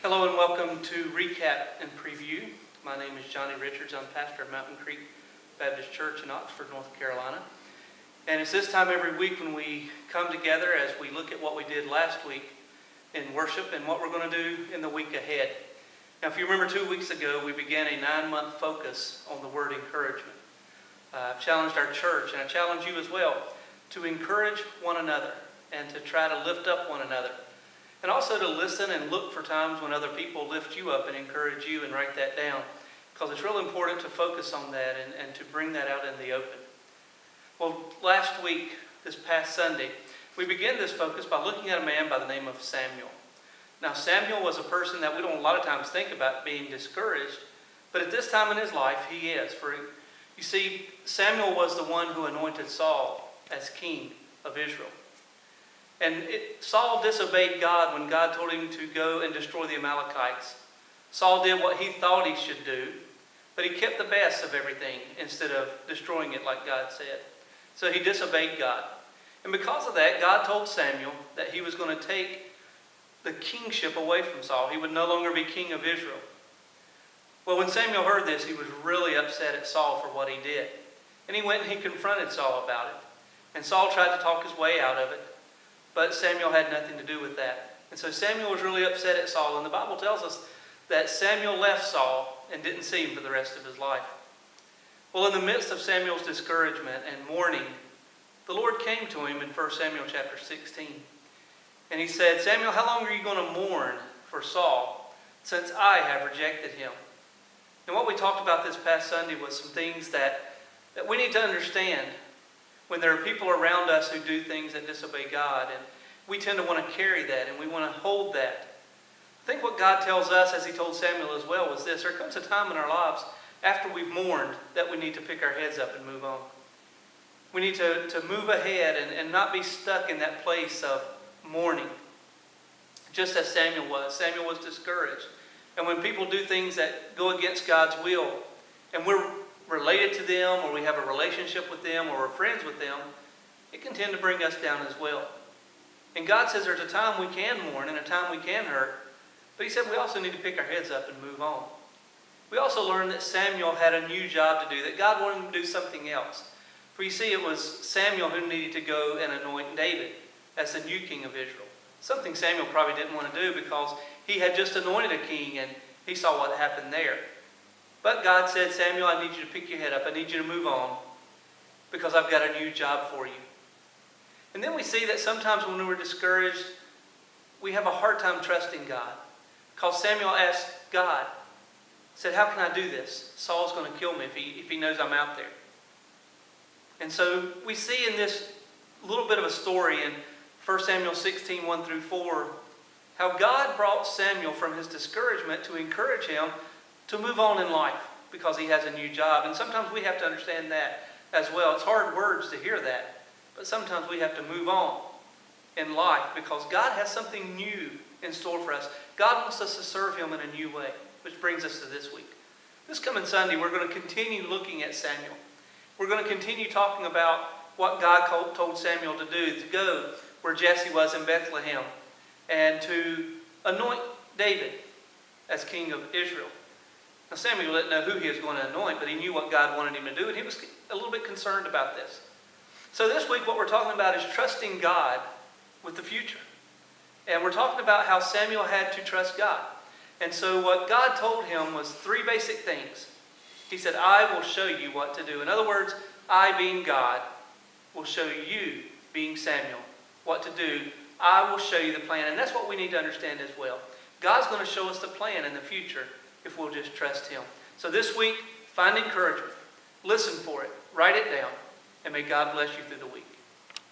Hello and welcome to Recap and Preview. My name is Johnny Richards. I'm pastor of Mountain Creek Baptist Church in Oxford, North Carolina. And it's this time every week when we come together as we look at what we did last week in worship and what we're going to do in the week ahead. Now, if you remember 2 weeks ago, we began a 9-month focus on the word encouragement. I've challenged our church, and I challenge you as well, to encourage one another and to try to lift up one another. And also to listen and look for times when other people lift you up and encourage you and write that down. Because it's real important to focus on that and to bring that out in the open. Well, last week, this past Sunday, we began this focus by looking at a man by the name of Samuel. Now, Samuel was a person that we don't a lot of times think about being discouraged. But at this time in his life, he is. For you see, Samuel was the one who anointed Saul as king of Israel. And Saul disobeyed God when God told him to go and destroy the Amalekites. Saul did what he thought he should do, but he kept the best of everything instead of destroying it like God said. So he disobeyed God. And because of that, God told Samuel that he was going to take the kingship away from Saul. He would no longer be king of Israel. Well, when Samuel heard this, he was really upset at Saul for what he did. And he went and he confronted Saul about it. And Saul tried to talk his way out of it. But Samuel had nothing to do with that. And so Samuel was really upset at Saul. And the Bible tells us that Samuel left Saul and didn't see him for the rest of his life. Well, in the midst of Samuel's discouragement and mourning, the Lord came to him in 1 Samuel chapter 16. And he said, Samuel, how long are you going to mourn for Saul since I have rejected him? And what we talked about this past Sunday was some things that we need to understand. When there are people around us who do things that disobey God, and we tend to want to carry that and we want to hold that. I think what God tells us, as he told Samuel as well, was this: there comes a time in our lives after we've mourned that we need to pick our heads up and move on. We need to move ahead and not be stuck in that place of mourning. Just as Samuel was. Samuel was discouraged. And when people do things that go against God's will, and we're related to them, or we have a relationship with them, or we're friends with them, it can tend to bring us down as well. And God says there's a time we can mourn and a time we can hurt, but he said we also need to pick our heads up and move on. We also learned that Samuel had a new job to do, that God wanted him to do something else. For you see, it was Samuel who needed to go and anoint David as the new king of Israel. Something Samuel probably didn't want to do because he had just anointed a king and he saw what happened there. But God said, Samuel, I need you to pick your head up. I need you to move on because I've got a new job for you. And then we see that sometimes when we're discouraged, we have a hard time trusting God. Because Samuel asked God, said, how can I do this? Saul's going to kill me if he knows I'm out there. And so we see in this little bit of a story in 1 Samuel 16, 1 through 4, how God brought Samuel from his discouragement to encourage him to move on in life because he has a new job. And sometimes we have to understand that as well. It's hard words to hear that, but sometimes we have to move on in life because God has something new in store for us. God wants us to serve him in a new way, which brings us to this week. This coming Sunday, we're going to continue looking at Samuel. We're going to continue talking about what God told Samuel to do, to go where Jesse was in Bethlehem and to anoint David as king of Israel. Now, Samuel didn't know who he was going to anoint, but he knew what God wanted him to do, and he was a little bit concerned about this. So this week, what we're talking about is trusting God with the future. And we're talking about how Samuel had to trust God. And so what God told him was 3 basic things. He said, I will show you what to do. In other words, I, being God, will show you, being Samuel, what to do. I will show you the plan. And that's what we need to understand as well. God's going to show us the plan in the future if we'll just trust him. So this week, find encouragement. Listen for it. Write it down. And may God bless you through the week.